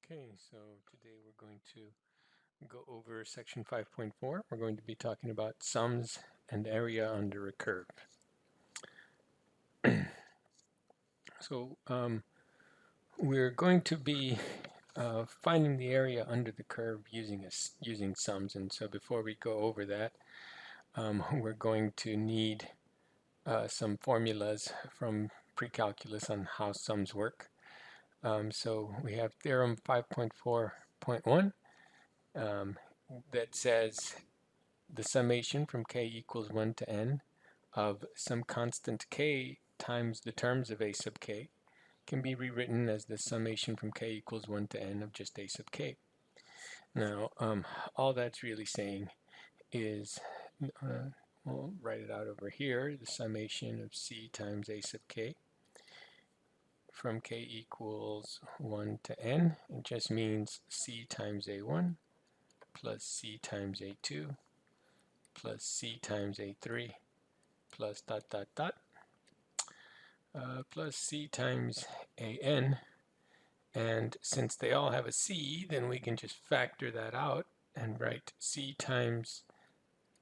Okay, so today we're going to go over section 5.4. We're going to be talking about sums and area under a curve. So we're going to be finding the area under the curve using sums. And so before we go over that, we're going to need some formulas from pre-calculus on how sums work. So we have theorem 5.4.1 that says the summation from k equals 1 to n of some constant k times the terms of a sub k can be rewritten as the summation from k equals 1 to n of just a sub k. Now, all that's really saying is, we'll write it out over here, the summation of c times a sub k from k equals 1 to n. It just means c times a1 plus c times a2 plus c times a3 plus dot dot dot plus c times an. And since they all have a c, then we can just factor that out and write c times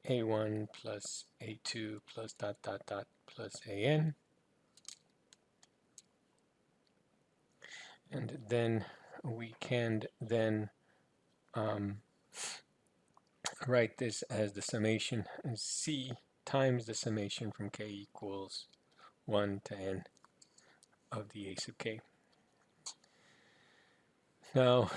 a1 plus a2 plus dot dot dot plus an. And then we can then write this as the summation c times the summation from k equals 1 to n of the a sub k. Now,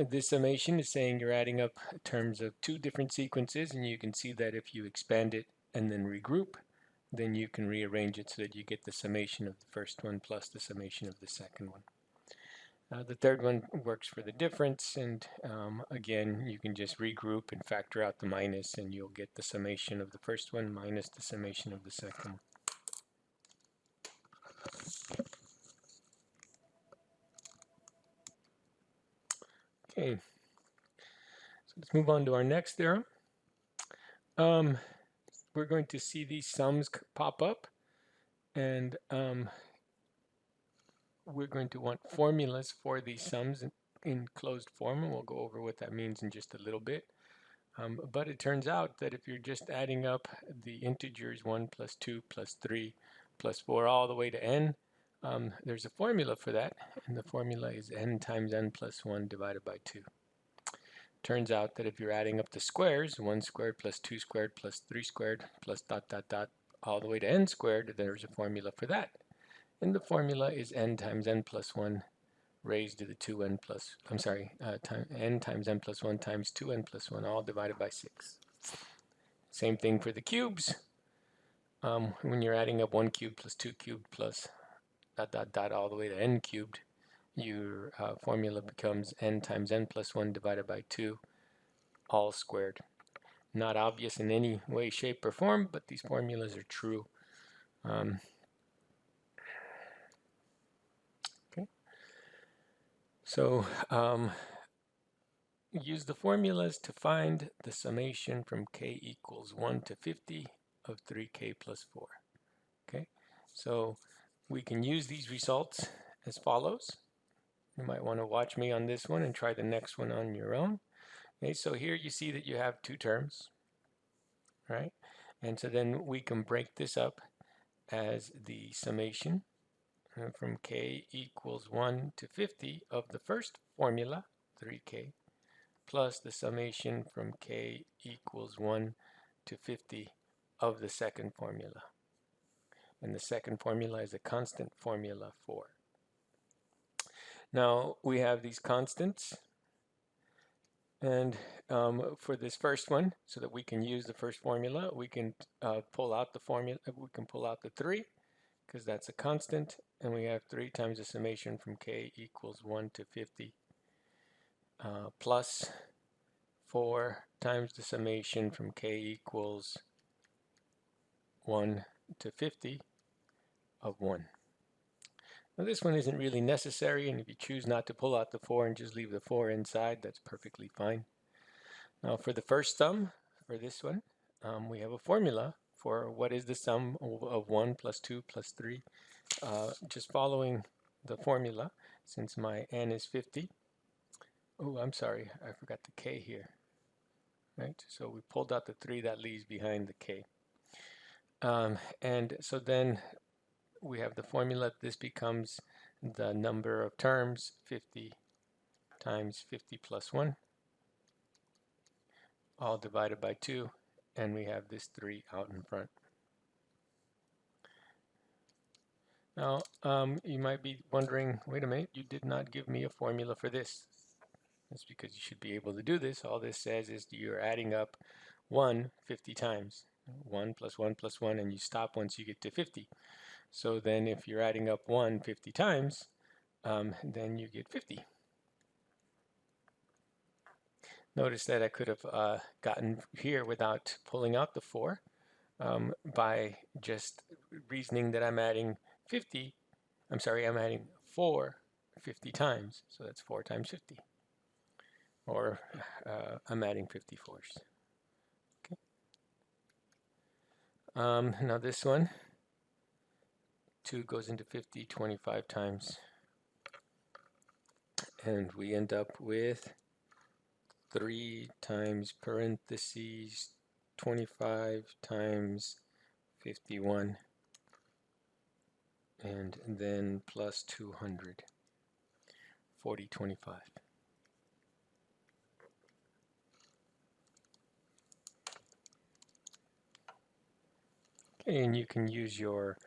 this summation is saying you're adding up terms of two different sequences, and you can see that if you expand it and then regroup, then you can rearrange it so that you get the summation of the first one plus the summation of the second one. The third one works for the difference, and again, you can just regroup and factor out the minus, and you'll get the summation of the first one minus the summation of the second one. Okay, so let's move on to our next theorem. We're going to see these sums pop up, and we're going to want formulas for these sums in closed form, and we'll go over what that means in just a little bit. But it turns out that if you're just adding up the integers 1 plus 2 plus 3 plus 4 all the way to n, there's a formula for that, and the formula is n times n plus 1 divided by 2. Turns out that if you're adding up the squares, 1 squared plus 2 squared plus 3 squared plus dot dot dot all the way to n squared, there's a formula for that. And the formula is n times n plus 1 raised to the 2n plus, n times n plus 1 times 2n plus 1, all divided by 6. Same thing for the cubes. When you're adding up 1 cubed plus 2 cubed plus dot dot dot all the way to n cubed, your formula becomes n times n plus 1 divided by 2, all squared. Not obvious in any way, shape, or form, but these formulas are true. Okay. So use the formulas to find the summation from k equals 1 to 50 of 3k plus 4. Okay, so we can use these results as follows. You might want to watch me on this one and try the next one on your own. Okay, so here you see that you have two terms, right? And so then we can break this up as the summation from k equals 1 to 50 of the first formula, 3k, plus the summation from k equals 1 to 50 of the second formula. And the second formula is a constant formula 4. Now we have these constants, and for this first one, so that we can use the first formula, we can pull out the formula. We can pull out the 3 because that's a constant, and we have 3 times the summation from k equals 1 to 50 plus 4 times the summation from k equals 1 to 50 of 1. Now this one isn't really necessary, and if you choose not to pull out the 4 and just leave the 4 inside, that's perfectly fine. Now for the first sum, for this one, we have a formula for what is the sum of 1 plus 2 plus 3. Just following the formula, since my n is 50, Oh, I'm sorry, I forgot the k here, right? So we pulled out the 3 that leaves behind the k. And so then we have the formula. This becomes the number of terms, 50 times 50 plus 1, all divided by 2, and we have this 3 out in front. Now, you might be wondering, wait a minute, you did not give me a formula for this. That's because you should be able to do this. All this says is you're adding up 1 50 times. 1 plus 1 plus 1, and you stop once you get to 50. So then if you're adding up 1 50 times, then you get 50. Notice that I could have gotten here without pulling out the 4 by just reasoning that I'm adding 50. I'm sorry, I'm adding 4 50 times. So that's 4 times 50. Or I'm adding 54s. Okay. Now this one, 2 goes into 50 25 times. And we end up with 3 times parentheses 25 times 51, and then plus 200, 40 25. Okay, and you can use your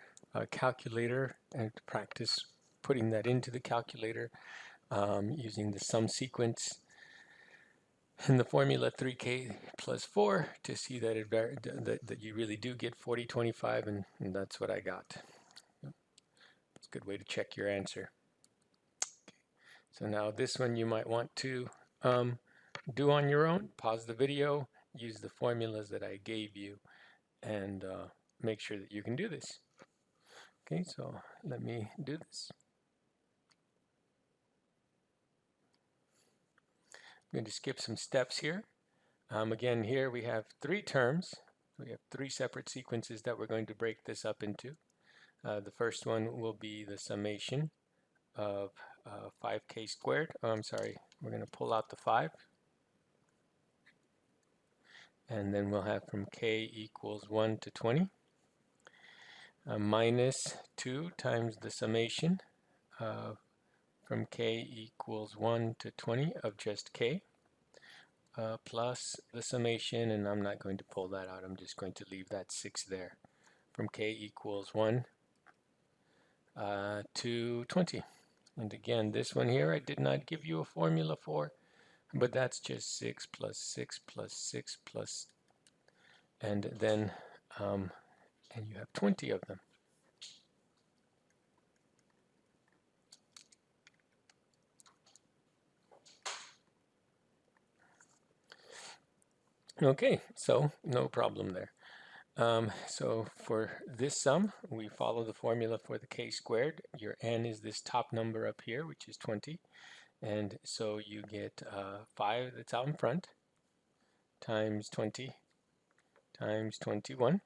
calculator and practice putting that into the calculator using the sum sequence and the formula 3k plus 4 to see that that you really do get 40 25, and that's what I got. It's a good way to check your answer. Okay. So now this one you might want to do on your own. Pause the video, use the formulas that I gave you, and make sure that you can do this. Okay, so let me do this. I'm going to skip some steps here. Again, here we have 3 terms. We have 3 separate sequences that we're going to break this up into. The first one will be the summation of 5k squared. Oh, I'm sorry, we're going to pull out the 5. And then we'll have from k equals 1 to 20 minus 2 times the summation from k equals 1 to 20 of just k plus the summation, and I'm not going to pull that out, I'm just going to leave that 6 there, from k equals 1 to 20. And again, this one here I did not give you a formula for, but that's just 6 plus 6 plus 6 plus, and then and you have 20 of them. Okay, so no problem there. So for this sum, we follow the formula for the k squared. Your n is this top number up here, which is 20. And so you get 5 that's out in front times 20 times 21.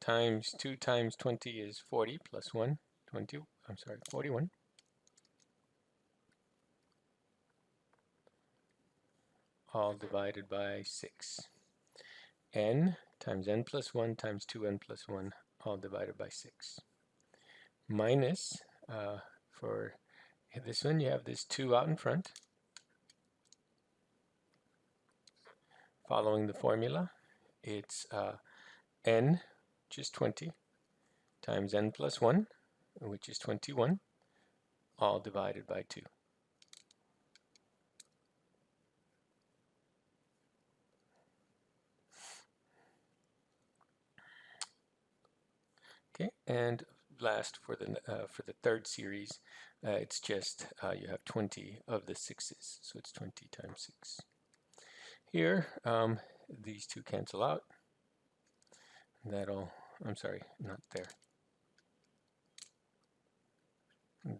Times 2 times 20 is 40 plus 1, 20, I'm sorry, 41. All divided by 6. N times n plus 1 times 2n plus 1, all divided by 6. Minus, for this one, you have this 2 out in front. Following the formula, it's n, which is 20, times n plus 1, which is 21, all divided by 2. Okay, and last for the third series, it's just you have 20 of the 6's, so it's 20 times 6. Here, these two cancel out. I'm sorry, not there.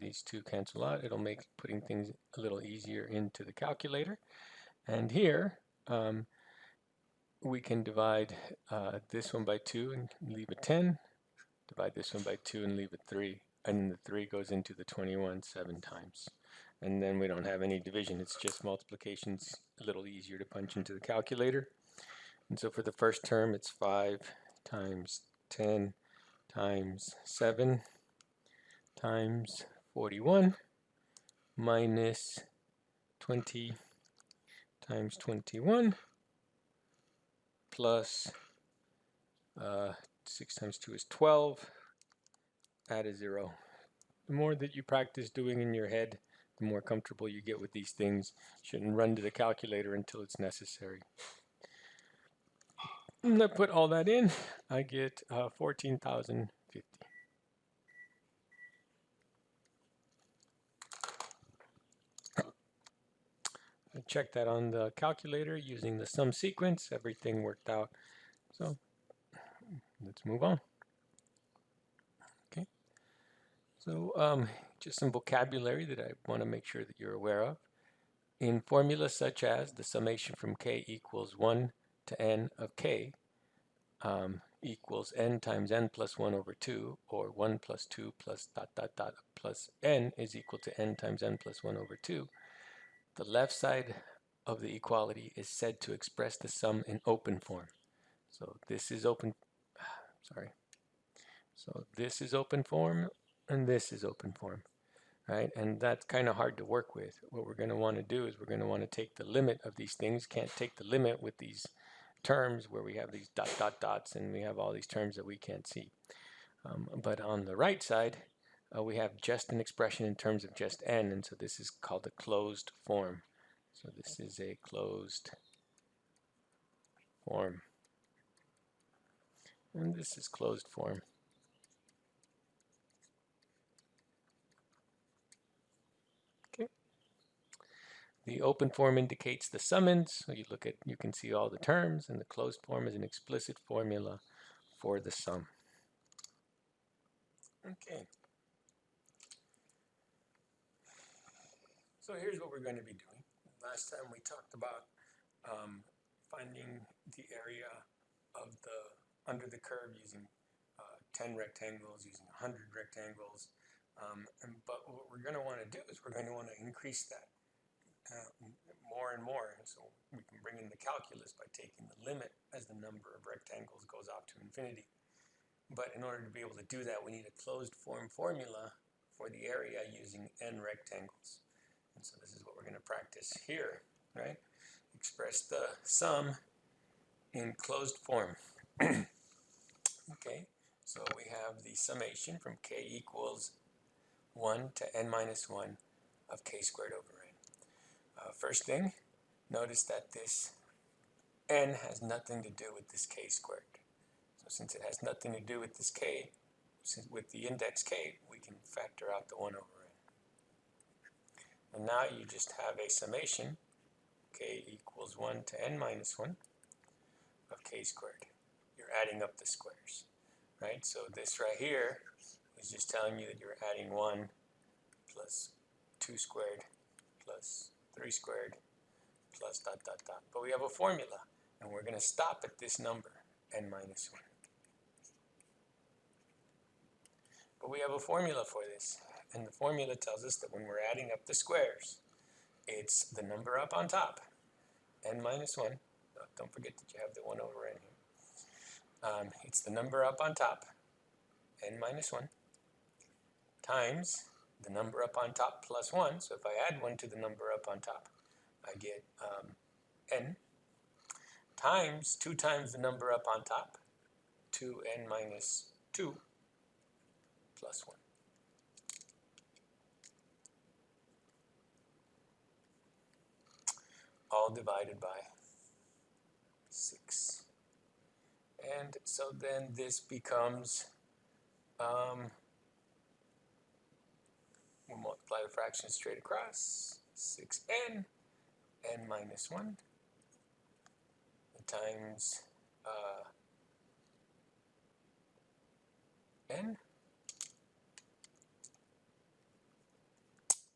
These two cancel out. It'll make putting things a little easier into the calculator. And here, we can divide this one by 2 and leave a 10. divide this one by 2 and leave a 3, and then the 3 goes into the 21 7 times. And then we don't have any division, it's just multiplications, a little easier to punch into the calculator. And so for the first term, it's 5 times 10 times 7 times 41 minus 20 times 21 plus 6 times 2 is 12, add a 0. The more that you practice doing in your head, the more comfortable you get with these things. Shouldn't run to the calculator until it's necessary. And I put all that in, I get 14,050. I checked that on the calculator using the sum sequence. Everything worked out. So let's move on. Okay. So just some vocabulary that I want to make sure that you're aware of. In formulas such as the summation from k equals 1 to n of k equals n times n plus 1 over 2, or 1 plus 2 plus dot dot dot plus n is equal to n times n plus 1 over 2, the left side of the equality is said to express the sum in open form. So this is open, sorry. So this is open form and this is open form, right? And that's kind of hard to work with. What we're going to want to do is we're going to want to take the limit of these things. Can't take the limit with these terms where we have these dot dot dots and we have all these terms that we can't see. But on the right side, we have just an expression in terms of just n, and so this is called a closed form. So this is a closed form. And this is closed form. Okay. The open form indicates the summand. So you can see all the terms, and the closed form is an explicit formula for the sum. Okay. So here's what we're going to be doing. Last time we talked about finding the area of the under the curve using 10 rectangles, using 100 rectangles. But what we're going to want to do is we're going to want to increase that more and more. And so we can bring in the calculus by taking the limit as the number of rectangles goes off to infinity. But in order to be able to do that, we need a closed form formula for the area using n rectangles. And so this is what we're going to practice here, right? Express the sum in closed form. Okay, so we have the summation from k equals 1 to n minus 1 of k squared over n. First thing, notice that this n has nothing to do with this k squared. So since it has nothing to do with this k, with the index k, we can factor out the 1 over n. And now you just have a summation, k equals 1 to n minus 1 of k squared. You're adding up the squares, right? So this right here is just telling you that you're adding 1 plus 2 squared plus 3 squared plus dot dot dot. But we have a formula, and we're going to stop at this number, n minus 1. But we have a formula for this, and the formula tells us that when we're adding up the squares, it's the number up on top, n minus 1. Don't forget that you have the 1 over n here. It's the number up on top, n minus 1, times the number up on top plus 1. So if I add 1 to the number up on top, I get n, times 2 times the number up on top, 2n minus 2 plus 1. All divided by 6. And so then this becomes, we'll multiply the fractions straight across, 6n, n minus 1, times n,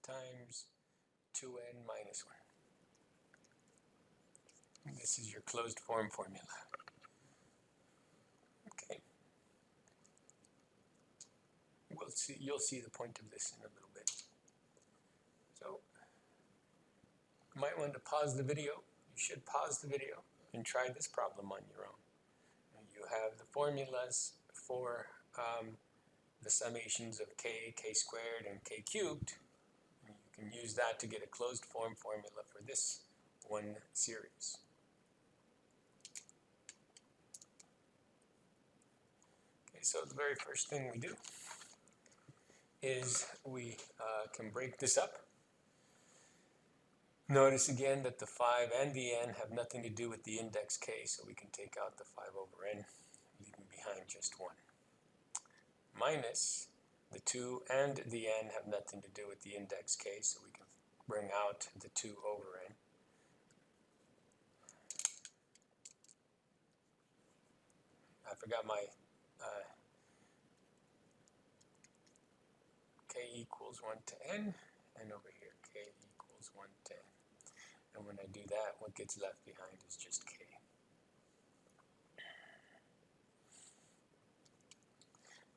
times 2n minus 1. This is your closed form formula. Okay. you'll see the point of this in a little bit. So you might want to pause the video. You should pause the video and try this problem on your own. You have the formulas for the summations of k, k squared, and k cubed. And you can use that to get a closed form formula for this one series. Okay, so the very first thing we do is we can break this up. Notice again that the 5 and the n have nothing to do with the index k, so we can take out the 5 over n, leaving behind just 1. Minus the 2 and the n have nothing to do with the index k, so we can bring out the 2 over n. I forgot my k equals 1 to n, and over here k equals 1 to n. And when I do that, what gets left behind is just k.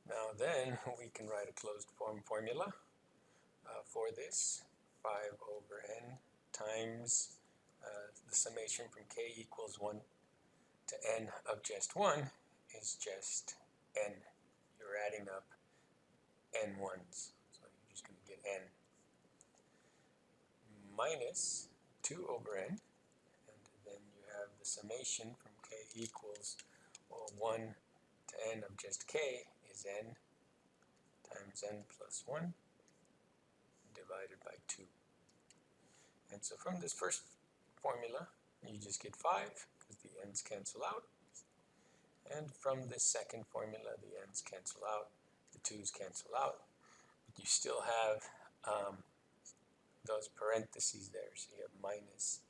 Now then, we can write a closed form formula for this. 5 over n times the summation from k equals 1 to n of just 1 is just n. You're adding up n ones. So you're just going to get n minus 2 over n, and then you have the summation from k equals 1 to n of just k is n times n plus 1 divided by 2. And so from this first formula, you just get 5 because the n's cancel out. And from this second formula, the n's cancel out, the 2's cancel out. But you still have those parentheses there. So you have minus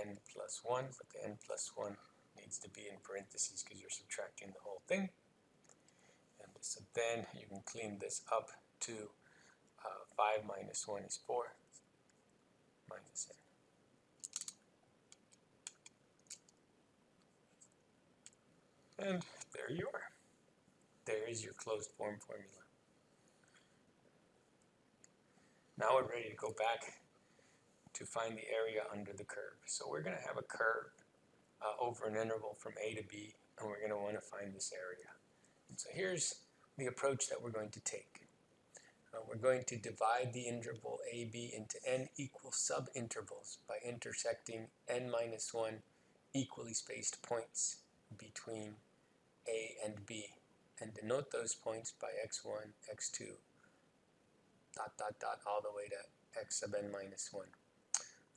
n plus 1, but the n plus 1 needs to be in parentheses because you're subtracting the whole thing. And so then you can clean this up to 5 minus 1 is 4 minus n. And there you are. There is your closed form formula. Now we're ready to go back to find the area under the curve. So we're going to have a curve over an interval from a to b, and we're going to want to find this area. And so here's the approach that we're going to take. We're going to divide the interval ab into n equal subintervals by intersecting n minus 1 equally spaced points between a and b, and denote those points by x1, x2, dot, dot, dot, all the way to x sub n minus 1.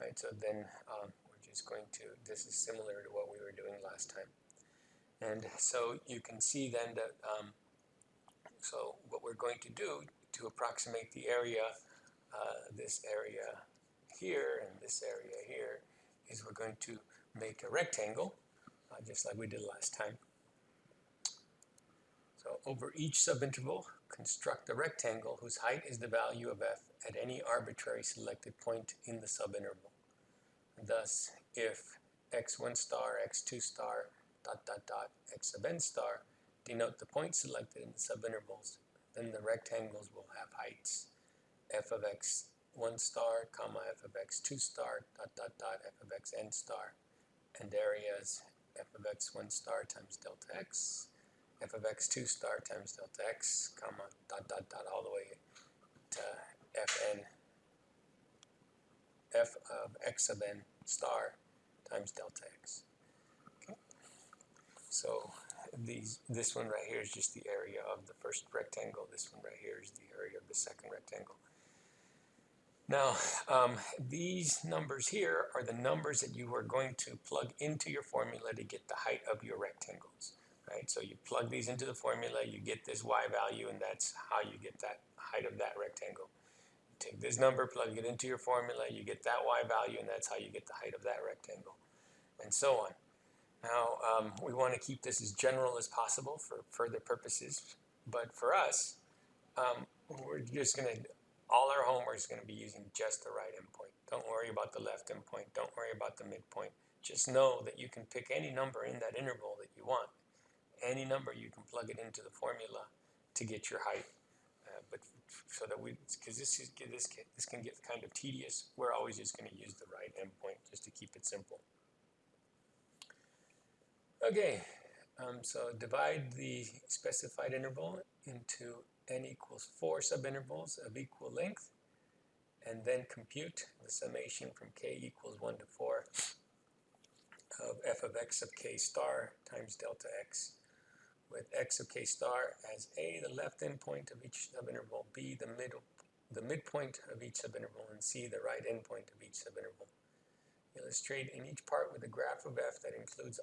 Right, so then we're just going to, this is similar to what we were doing last time. And so you can see then that, so what we're going to do to approximate the area, this area here and this area here, is we're going to make a rectangle, just like we did last time. So over each subinterval, construct a rectangle whose height is the value of f at any arbitrary selected point in the subinterval. Thus, if x1 star, x2 star, dot, dot, dot, x sub n star denote the points selected in the subintervals, then the rectangles will have heights f of x1 star, comma, f of x2 star, dot, dot, dot, f of xn star, and areas f of x1 star times delta x, f of x2 star times delta x, comma, dot, dot, dot, all the way to fn, f of x sub n star times delta x. Okay. So this one right here is just the area of the first rectangle. This one right here is the area of the second rectangle. Now, these numbers here are the numbers that you are going to plug into your formula to get the height of your rectangles. Right? So you plug these into the formula, you get this y value, and that's how you get that height of that rectangle. You take this number, plug it into your formula, you get that y value, and that's how you get the height of that rectangle, and so on. Now, we want to keep this as general as possible for further purposes, but for us, we're just going to, all our homework is going to be using just the right endpoint. Don't worry about the left endpoint. Don't worry about the midpoint. Just know that you can pick any number in that interval that you want. Any number, you can plug it into the formula to get your height. But so that we, because this can get kind of tedious, we're always just going to use the right endpoint just to keep it simple. Okay, so divide the specified interval into n equals 4 subintervals of equal length, and then compute the summation from k equals 1 to 4 of f of x of k star times delta x, with x of k star as a, the left endpoint of each subinterval, b, the midpoint of each subinterval, and c, the right endpoint of each subinterval. Illustrate in each part with a graph of f that includes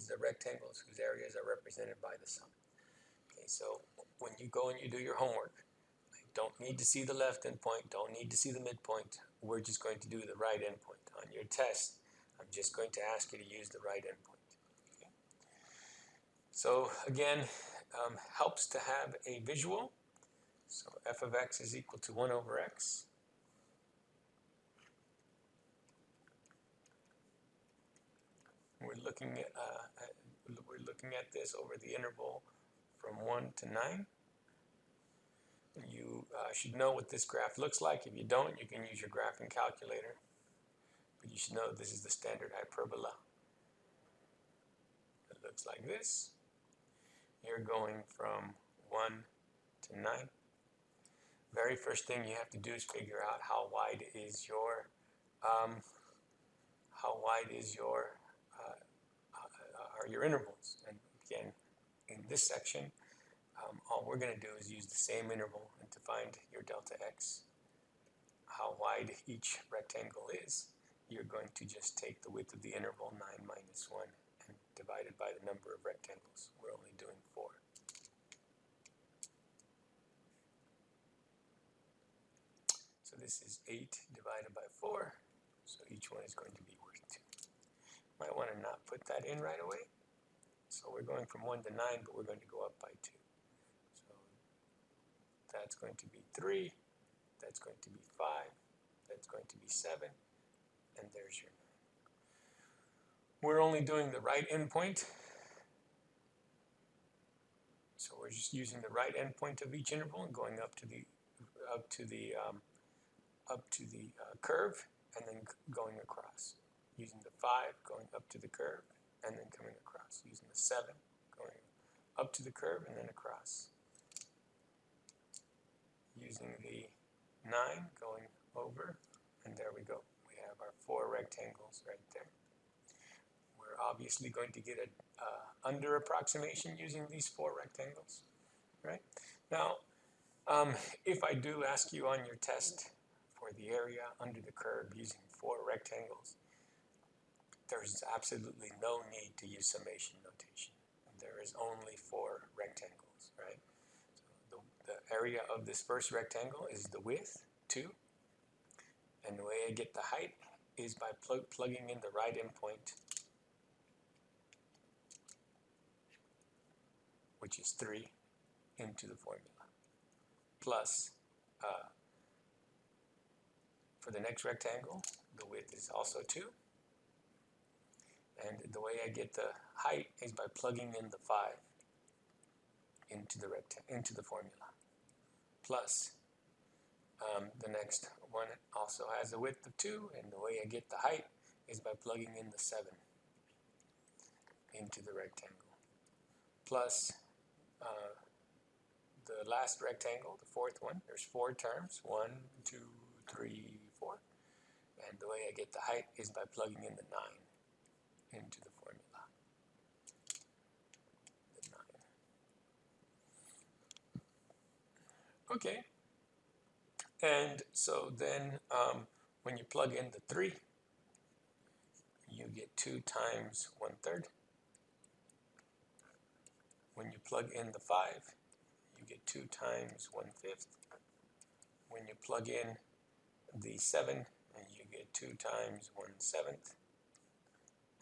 the rectangles whose areas are represented by the sum. Okay, so when you go and you do your homework, don't need to see the left endpoint, don't need to see the midpoint. We're just going to do the right endpoint. On your test, I'm just going to ask you to use the right endpoint. Okay? So again, helps to have a visual. So f of x is equal to 1 over x. We're looking at this over the interval from 1 to 9. You should know what this graph looks like. If you don't, you can use your graphing calculator. But you should know this is the standard hyperbola. It looks like this. You're going from 1 to 9. Very first thing you have to do is figure out how wide is your are your intervals. And again, in this section, all we're going to do is use the same interval and to find your delta x. How wide each rectangle is, you're going to just take the width of the interval, 9 minus 1, and divide it by the number of rectangles. We're only doing 4. So this is 8 divided by 4, so each one is going to be worth 2. Might want to not put that in right away. So we're going from 1 to 9, but we're going to go up by 2. So that's going to be 3, that's going to be 5, that's going to be 7, and there's your 9. We're only doing the right endpoint. So we're just using the right endpoint of each interval and going up to the curve and then going across. Using the 5, going up to the curve and then coming across. Using the 7, going up to the curve and then across. Using the 9, going over, and there we go. We have our 4 rectangles right there. We're obviously going to get an under approximation using these 4 rectangles, right? Now, if I do ask you on your test for the area under the curve using 4 rectangles, there's absolutely no need to use summation notation. There is only 4 rectangles, right? So the area of this first rectangle is the width, 2. And the way I get the height is by plugging in the right endpoint, which is 3, into the formula. Plus, for the next rectangle, the width is also 2. And the way I get the height is by plugging in the 5 into the formula. Plus, the next one also has a width of 2, and the way I get the height is by plugging in the 7 into the rectangle. Plus, the last rectangle, the 4th one, there's 4 terms, 1, 2, 3, 4. And the way I get the height is by plugging in the 9 into the formula. The 9. Okay. And so then when you plug in the 3, you get 2 times 1/3. When you plug in the 5, you get 2 times 1/5. When you plug in the 7, you get 2 times 1/7.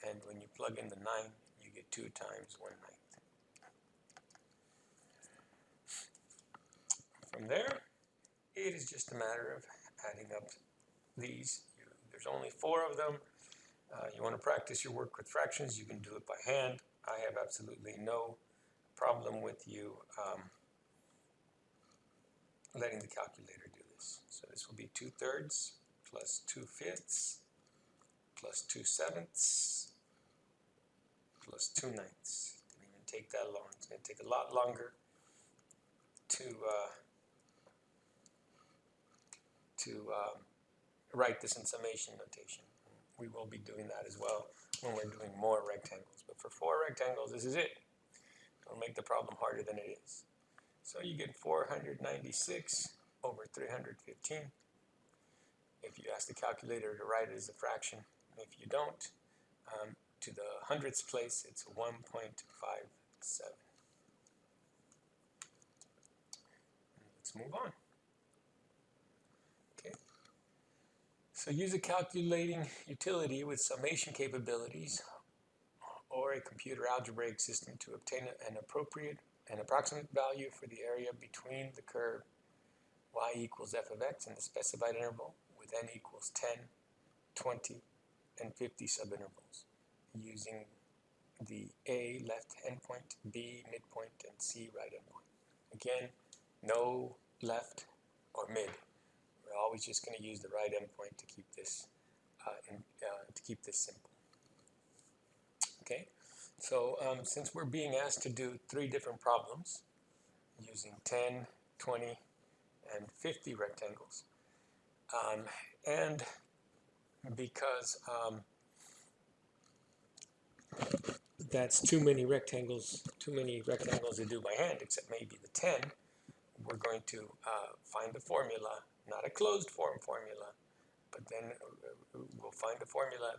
And when you plug in the 9, you get 2 times 1/9. From there, it is just a matter of adding up these. There's only 4 of them. You want to practice your work with fractions, you can do it by hand. I have absolutely no problem with you letting the calculator do this. So this will be 2/3 plus 2/5 plus 2/7 plus 2/9. Didn't even take that long. It's going to take a lot longer to write this in summation notation. We will be doing that as well when we're doing more rectangles. But for 4 rectangles, this is it. Don't make the problem harder than it is. So you get 496 over 315. If you ask the calculator to write it as a fraction, if you don't, to the hundredths place, it's 1.57. Let's move on. Okay. So use a calculating utility with summation capabilities or a computer algebraic system to obtain an approximate value for the area between the curve y equals f of x and the specified interval with n equals 10, 20, and 50 subintervals using the A left endpoint, B midpoint, and C right endpoint. Again, no left or mid. We're always just going to use the right endpoint to keep this simple. Okay, so since we're being asked to do 3 different problems using 10, 20, and 50 rectangles, and because that's too many rectangles to do by hand, except maybe the 10, we're going to find a formula, not a closed form formula, but then we'll find a formula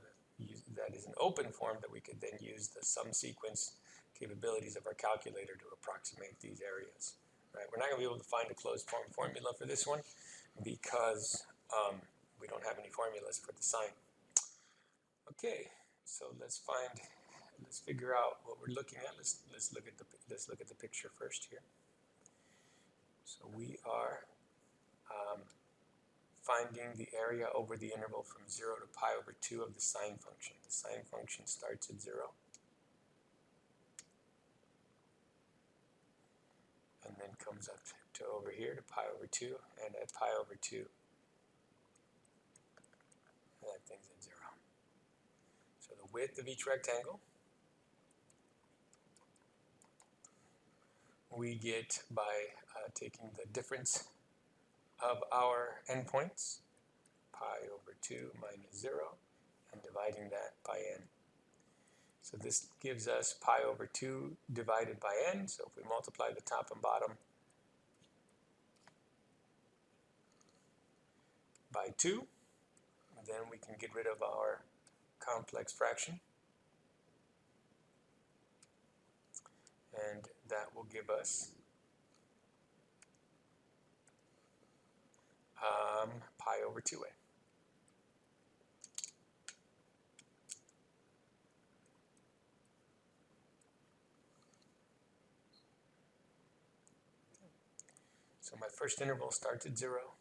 that is an open form that we could then use the sum sequence capabilities of our calculator to approximate these areas. Right? We're not going to be able to find a closed form formula for this one because we don't have any formulas for the sine. Okay, so let's figure out what we're looking at. Let's look at the picture first here. So we are finding the area over the interval from 0 to pi over 2 of the sine function. The sine function starts at 0 and then comes up to over here to pi over 2, and at pi over 2 that thing's at 0. So the width of each rectangle we get by taking the difference of our endpoints, pi over 2 minus 0, and dividing that by n. So this gives us pi over 2 divided by n. So if we multiply the top and bottom by 2, then we can get rid of our complex fraction. And that will give us pi over 2a. So my first interval starts at 0,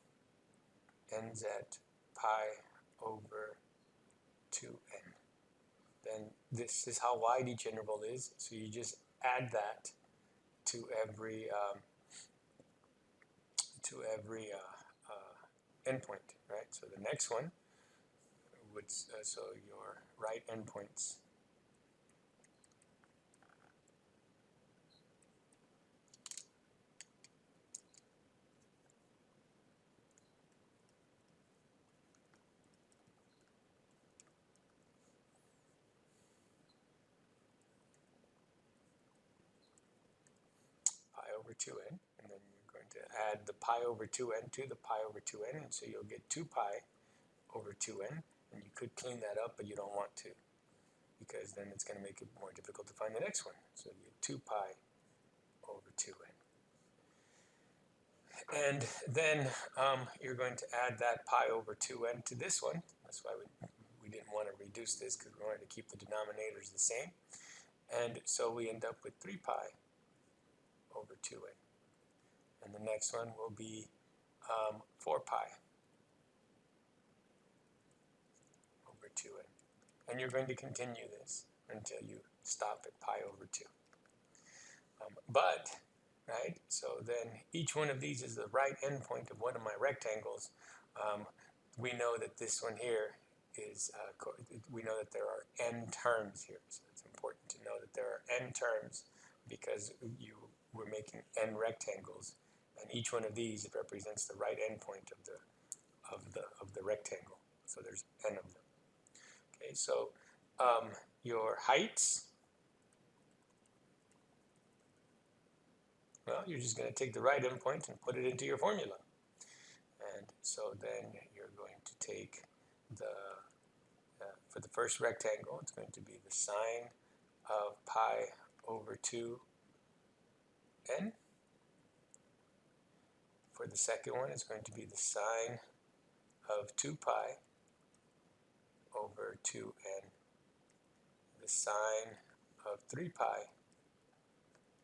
ends at pi over 2n. Then this is how wide each interval is, so you just add that to every endpoint, right? So the next one would, so your right endpoints pi over 2n, and then you're going to add the pi over 2n to the pi over 2n, and so you'll get 2 pi over 2n, and you could clean that up, but you don't want to, because then it's going to make it more difficult to find the next one. So you get 2 pi over 2n. And then you're going to add that pi over 2n to this one. That's why we didn't want to reduce this, because we wanted to keep the denominators the same. And so we end up with 3 pi over 2n. And the next one will be 4 pi over 2n. And you're going to continue this until you stop at pi over 2. But right? So then each one of these is the right endpoint of one of my rectangles. We know that this one here is, we know that there are n terms here. So it's important to know that there are n terms because we're making n rectangles, and each one of these, it represents the right endpoint of the rectangle. So there's n of them. Okay, so your heights, well, you're just going to take the right endpoint and put it into your formula. And so then you're going to take the, for the first rectangle, it's going to be the sine of pi over 2n. For the second one, it's going to be the sine of 2 pi over 2n. The sine of 3 pi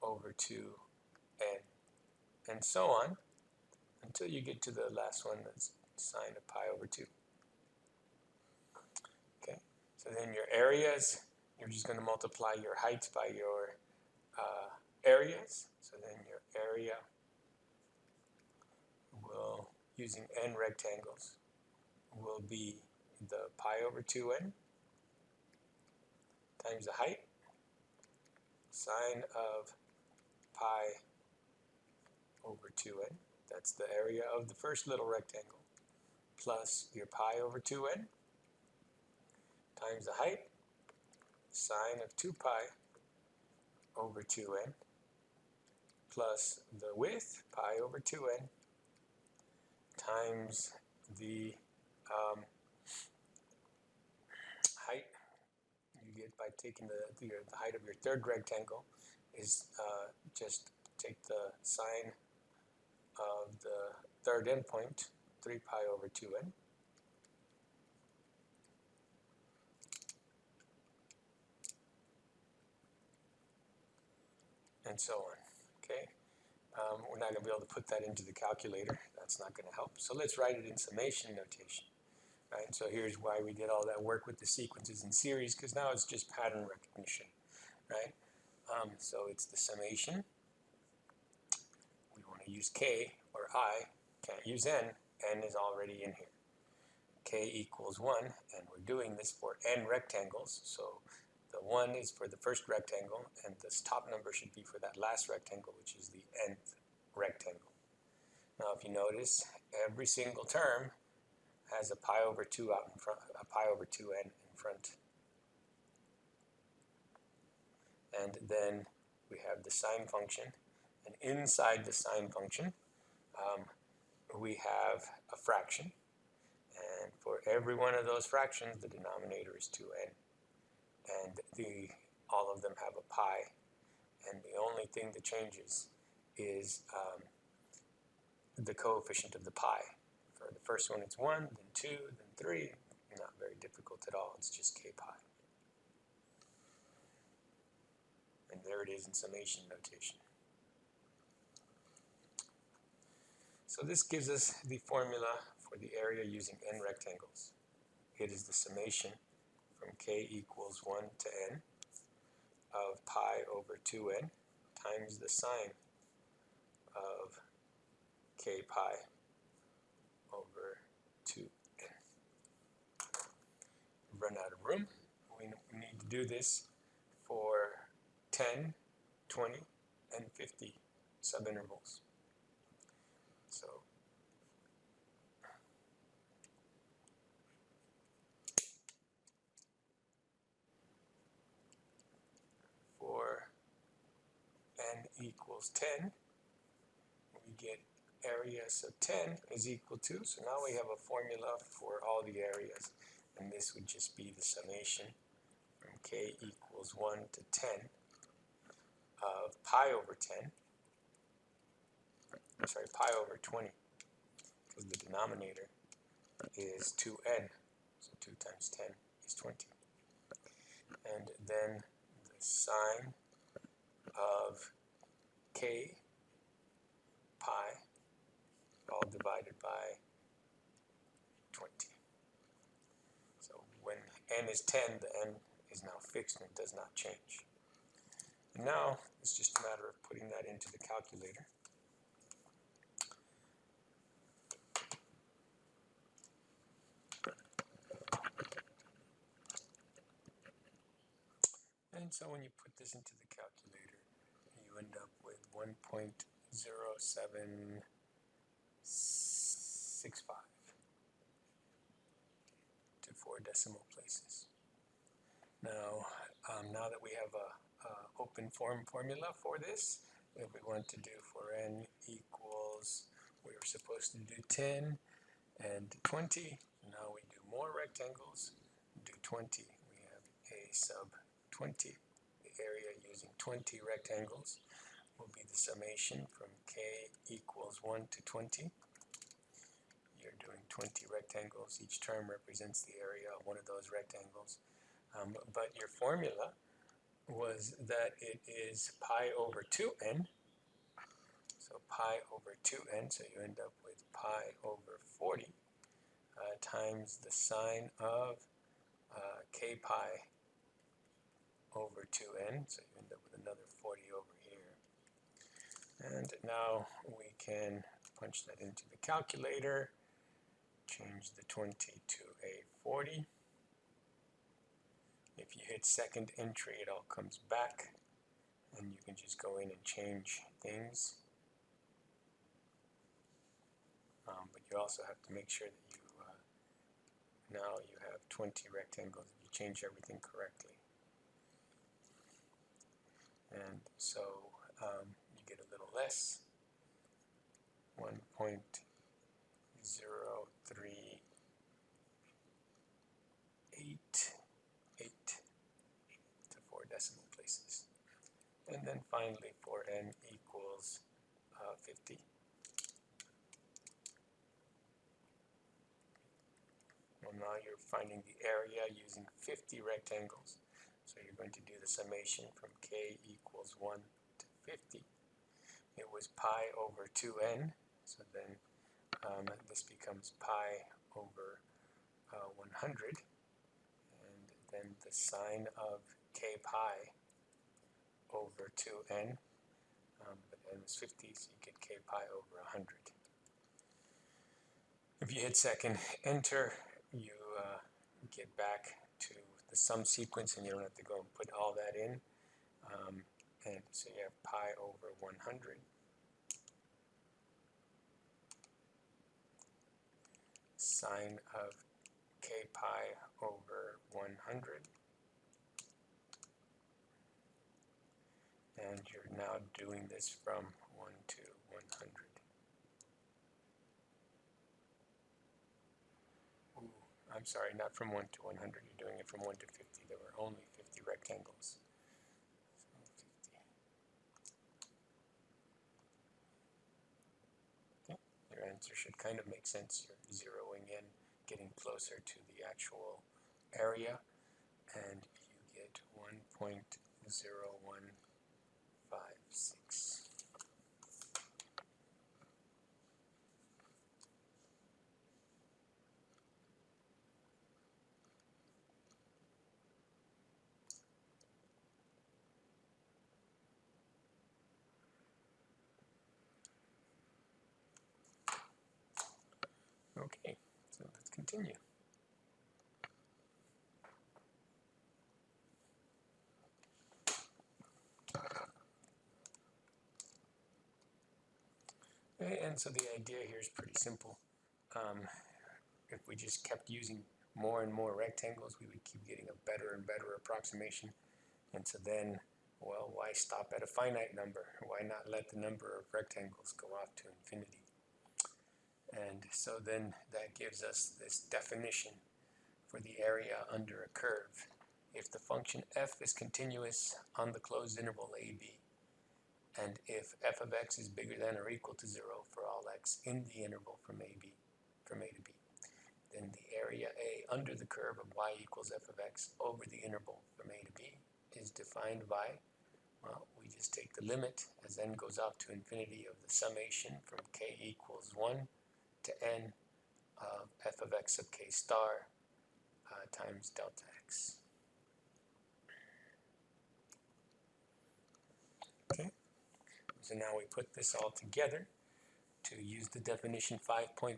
over 2n, and so on until you get to the last one, that's sine of pi over 2. Okay, so then your areas, you're just going to multiply your heights by your areas. So then your area will, using n rectangles, will be the pi over 2n times the height, sine of pi over 2n, that's the area of the first little rectangle, plus your pi over 2n times the height, sine of 2 pi over 2n, plus the width, pi over 2n, times the height you get by taking the height of your third rectangle is just take the sine of the third endpoint, 3 pi over 2n, and so on. Okay, we're not going to be able to put that into the calculator. That's not going to help. So let's write it in summation notation. Right? So here's why we did all that work with the sequences in series, because now it's just pattern recognition. Right? So it's the summation. We want to use k or I. Can't use n. N is already in here. K equals 1, and we're doing this for n rectangles. So the 1 is for the first rectangle, and this top number should be for that last rectangle, which is the nth rectangle. Now, if you notice, every single term has a pi over 2 out in front, a pi over 2n in front. And then we have the sine function, and inside the sine function, we have a fraction. And for every one of those fractions, the denominator is 2n. And all of them have a pi. And the only thing that changes is the coefficient of the pi. For the first one, it's 1, then 2, then 3. Not very difficult at all. It's just k pi. And there it is in summation notation. So this gives us the formula for the area using n rectangles. It is the summation from k equals 1 to n of pi over 2n times the sine of k pi over 2n. We've run out of room. We need to do this for 10, 20, and 50 subintervals. So for n equals 10, we get area sub 10 is equal to, so now we have a formula for all the areas, and this would just be the summation from k equals 1 to 10 of pi over 10, sorry, pi over 20, because the denominator is 2n, so 2 times 10 is 20. And then the sine of k pi, all divided by 20. So when n is 10, the n is now fixed and it does not change. Now it's just a matter of putting that into the calculator. And so when you put this into the calculator, you end up with 1.0765 to 4 decimal places. Now, now that we have a open form formula for this, if we want to do for n equals, we were supposed to do 10 and 20. Now we do more rectangles, do 20. We have a sub 20. The area using 20 rectangles will be the summation from k equals 1 to 20. You're doing 20 rectangles. Each term represents the area of one of those rectangles. But your formula was that it is pi over 2n. So pi over 2n, so you end up with pi over 40 times the sine of k pi over 2n. So you end up with another 40 over here. And now we can punch that into the calculator, change the 20 to a 40. If you hit second entry, it all comes back, and you can just go in and change things. But you also have to make sure that you, now you have 20 rectangles if you change everything correctly. And so you get a little less, 1.0388 to 4 decimal places. And then finally for n equals 50. Well, now you're finding the area using 50 rectangles. So you're going to do the summation from k equals 1 to 50. It was pi over 2n, so then this becomes pi over 100, and then the sine of k pi over 2n, but n is 50, so you get k pi over 100. If you hit second enter, you get back to the sum sequence, and you don't have to go and put all that in. And so you have pi over 100 sine of k pi over 100. And you're now doing this from 1 to 100. I'm sorry, not from 1 to 100. You're doing it from 1 to 50. There were only 50 rectangles. So 50. Okay. Your answer should kind of make sense. You're zeroing in, getting closer to the actual area, and you get 1.0156. Okay, so let's continue. Okay, and so the idea here is pretty simple. If we just kept using more and more rectangles, we would keep getting a better and better approximation. And so then, well, why stop at a finite number? Why not let the number of rectangles go out to infinity? And so then that gives us this definition for the area under a curve. If the function f is continuous on the closed interval ab, and if f of x is bigger than or equal to 0 for all x in the interval from a to b, then the area A under the curve of y equals f of x over the interval from a to b is defined by, well, we just take the limit as n goes out to infinity of the summation from k equals 1 to n of f of x sub k star times delta x. Okay, so now we put this all together to use the definition 5.4.3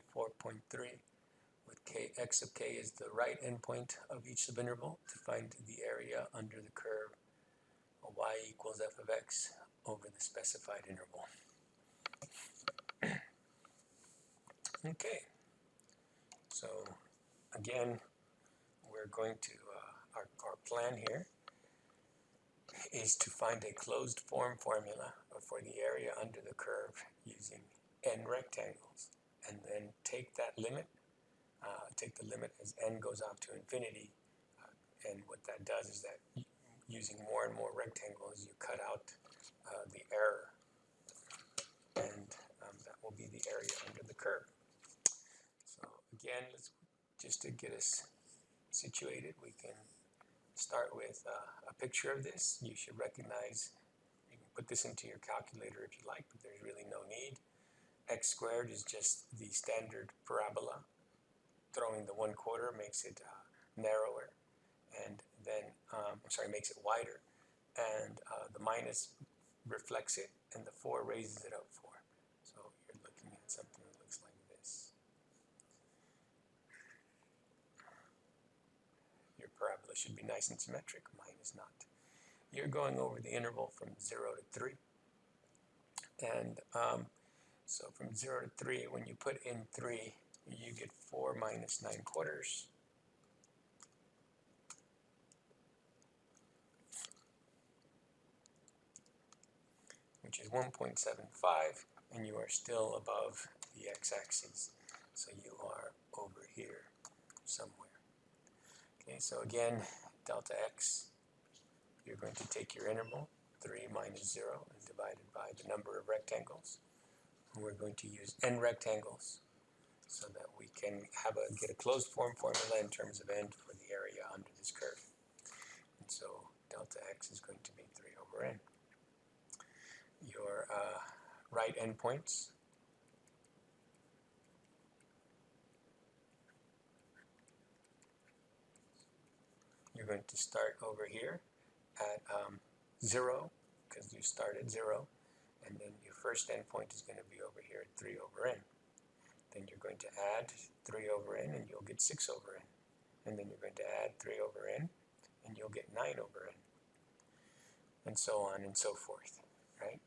with x of k is the right endpoint of each subinterval to find the area under the curve y equals f of x over the specified interval. Okay, so again, we're going to, our plan here is to find a closed form formula for the area under the curve using n rectangles, and then take that limit, take the limit as n goes out to infinity, and what that does is that using more and more rectangles, you cut out the error, and that will be the area under the curve. So again, let's just to get us situated, we can start with a picture of this. You should recognize, you can put this into your calculator if you like, but there's really no need. X squared is just the standard parabola. Throwing the 1/4 makes it narrower, and then, makes it wider, and the minus reflects it, and the 4 raises it up 4. So you're looking at something that looks like this. Your parabola should be nice and symmetric. Mine is not. You're going over the interval from 0 to 3. And so from 0 to 3, when you put in 3, you get 4 minus 9/4. Which is 1.75, and you are still above the x-axis. So you are over here somewhere. Okay, so again, delta x, you're going to take your interval, 3 minus 0, and divide it by the number of rectangles. And we're going to use n rectangles so that we can get a closed form formula in terms of n for the area under this curve. And so delta x is going to be 3 over n. Your right endpoints, you're going to start over here at 0, because you start at 0, and then your first endpoint is going to be over here at 3 over n. Then you're going to add 3 over n, and you'll get 6 over n. And then you're going to add 3 over n, and you'll get 9 over n. And so on and so forth, right?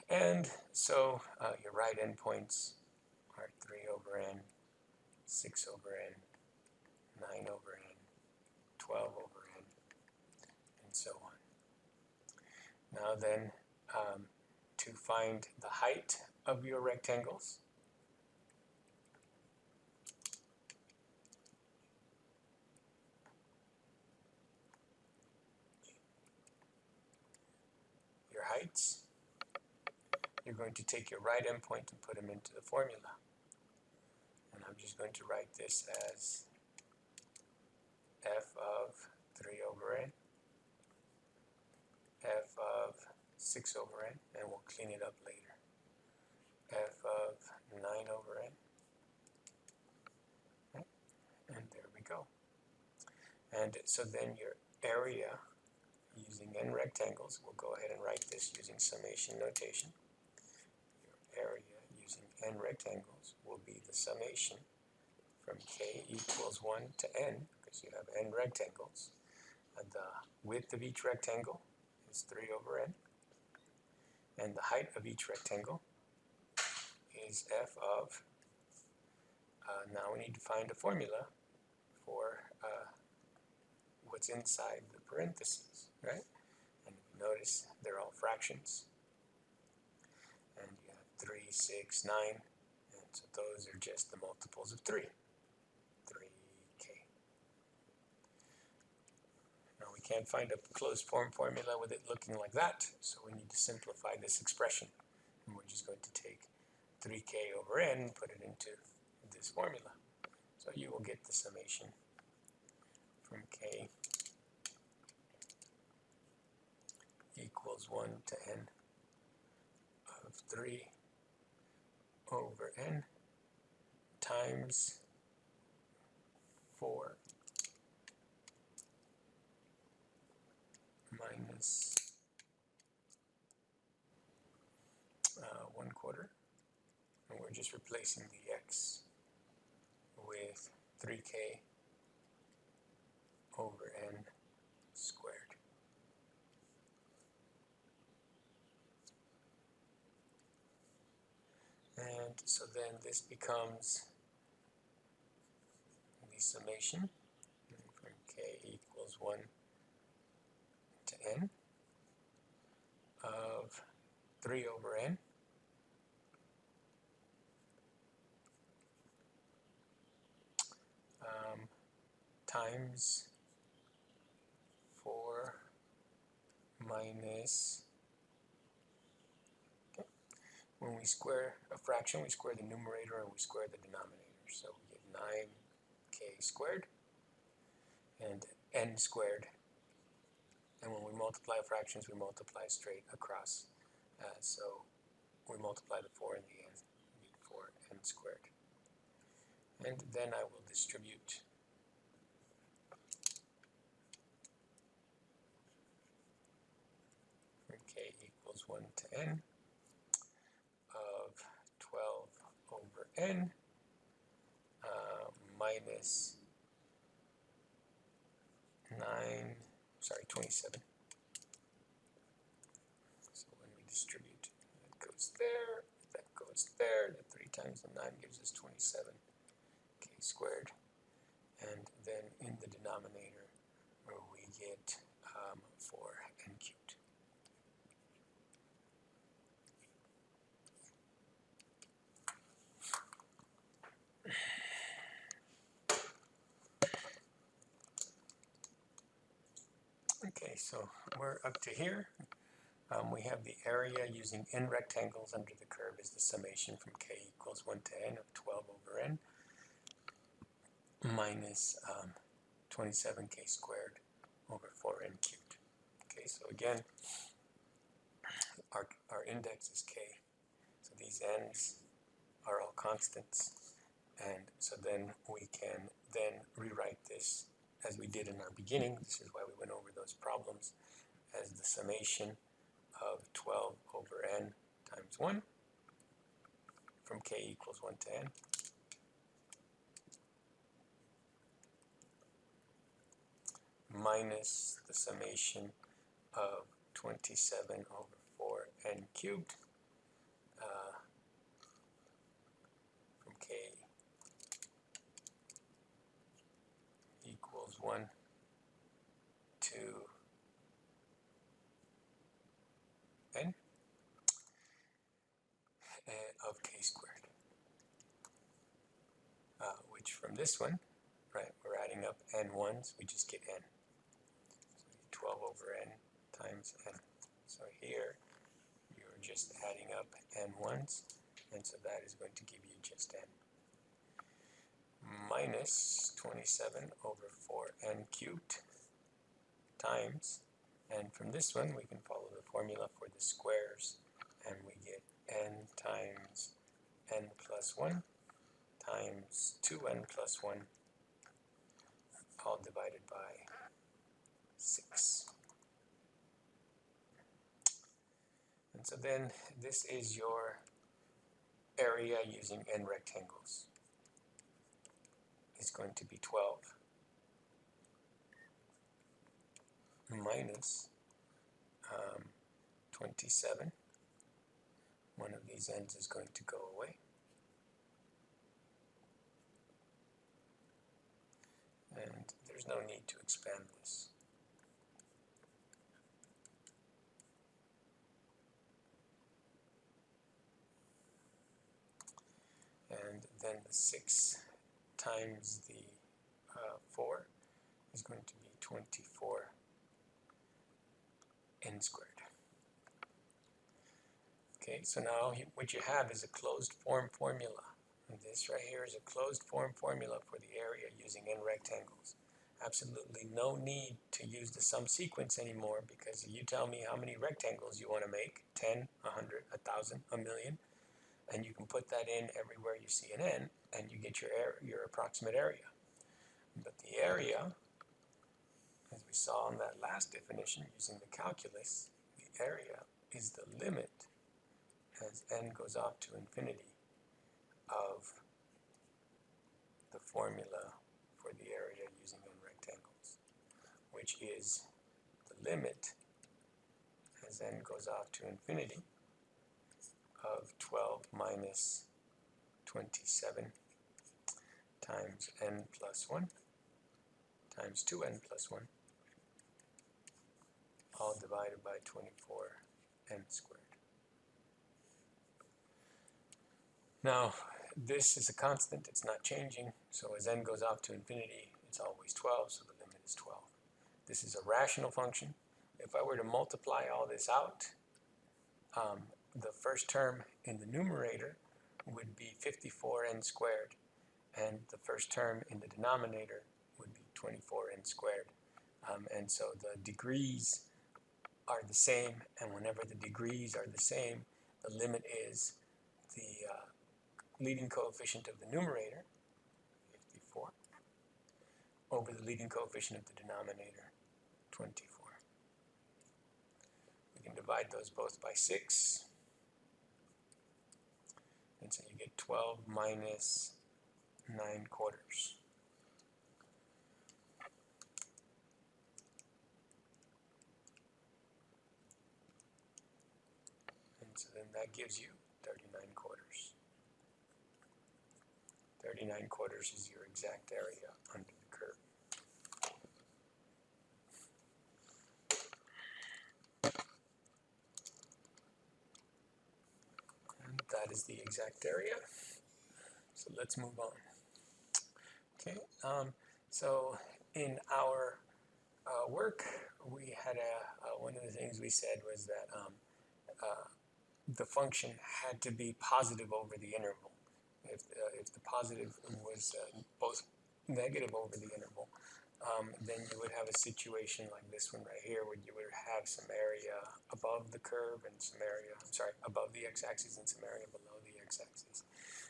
And so your right endpoints are 3 over n, 6 over n, 9 over n, 12 over n, and so on. Now then, to find the height of your rectangles, your heights, you're going to take your right endpoint and put them into the formula. And I'm just going to write this as f of 3 over n, f of 6 over n, and we'll clean it up later. F of 9 over n, okay. And there we go. And so then your area using n rectangles, we'll go ahead and write this using summation notation. Your area using n rectangles will be the summation from k equals 1 to n, because you have n rectangles. And the width of each rectangle is 3 over n, and the height of each rectangle is f of, now we need to find a formula for what's inside the parentheses, right? And if you notice, they're all fractions. And you have 3, 6, 9, and so those are just the multiples of 3. 3k. Now we can't find a closed form formula with it looking like that, so we need to simplify this expression. And we're just going to take 3k over n and put it into this formula. So you will get the summation from k equals 1 to n of 3 over n times 4 minus 1/4, and we're just replacing the x with 3k over n squared. And so then this becomes the summation from k equals 1 to n of 3 over n times 4 minus, okay, when we square a fraction, we square the numerator and we square the denominator. So we get 9k squared and n squared. And when we multiply fractions, we multiply straight across. So we multiply the 4 and the n, we get 4n squared. And then I will distribute k equals 1 to n of 12 over n minus 27. So when we distribute, that goes there, that goes there, the 3 times the 9 gives us 27k squared. And then in the denominator, we get 4n cubed. Okay, so we're up to here. We have the area using n rectangles under the curve is the summation from k equals 1 to n of 12 over n minus 27k squared over 4n cubed. Okay, so again, our index is k. So these n's are all constants. And so then we can then rewrite this as we did in our beginning. This is why we went over those problems as the summation of 12 over n times 1 from k equals 1 to n minus the summation of 27 over 4n cubed from k equals 1 to n of k squared, which from this one, right, we're adding up n ones, we just get n. So 12 over n times n. So here, you're just adding up n ones, and so that is going to give you just n. Minus 27 over 4n cubed times, and from this one, we can follow the formula for the squares, and we get n times n plus 1 times 2n plus 1, all divided by 6. And so then this is your area using n rectangles. It's going to be 12 minus 27. One of these ends is going to go away. And there's no need to expand this. And then the 6 times the 4 is going to be 24 n squared. Okay, so now what you have is a closed form formula. And this right here is a closed form formula for the area using n rectangles. Absolutely no need to use the sum sequence anymore, because you tell me how many rectangles you want to make, 10, 100, 1,000, 1,000,000, and you can put that in everywhere you see an n, and you get your approximate area. But the area, as we saw in that last definition using the calculus, the area is the limit as n goes off to infinity of the formula for the area using n rectangles, which is the limit as n goes off to infinity of 12 minus 27 times n plus 1 times 2n plus 1, all divided by 24n squared. Now, this is a constant, it's not changing, so as n goes off to infinity, it's always 12, so the limit is 12. This is a rational function. If I were to multiply all this out, the first term in the numerator would be 54n squared, and the first term in the denominator would be 24n squared. And so the degrees are the same, and whenever the degrees are the same, the limit is the leading coefficient of the numerator, 54, over the leading coefficient of the denominator, 24. We can divide those both by 6, and so you get 12 minus 9 quarters. And so then that gives you 39 quarters. 39 quarters is your exact area under the curve. And that is the exact area. So let's move on. Okay, so in our work, we had one of the things we said was that the function had to be positive over the interval. If the positive was both negative over the interval, then you would have a situation like this one right here, where you would have some area above the curve and some area, above the x-axis and some area below the x-axis.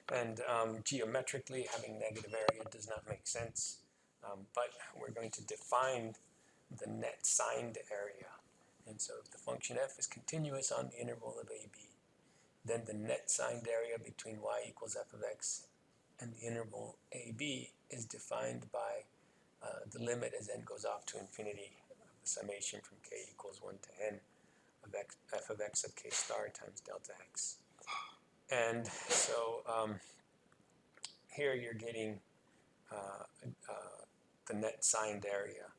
And geometrically, having negative area does not make sense, but we're going to define the net signed area. And so if the function f is continuous on the interval of ab, then the net signed area between y equals f of x and the interval ab is defined by the limit as n goes off to infinity of the summation from k equals 1 to n of f of x of k star times delta x. And so here you're getting the net signed area.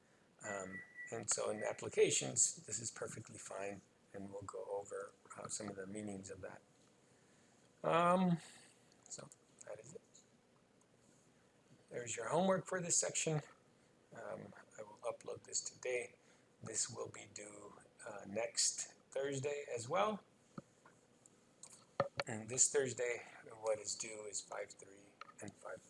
And so in applications, this is perfectly fine, and we'll go over some of the meanings of that. So that is it. There's your homework for this section. I will upload this today. This will be due next Thursday as well. And this Thursday, what is due is 5.3 and 5.4.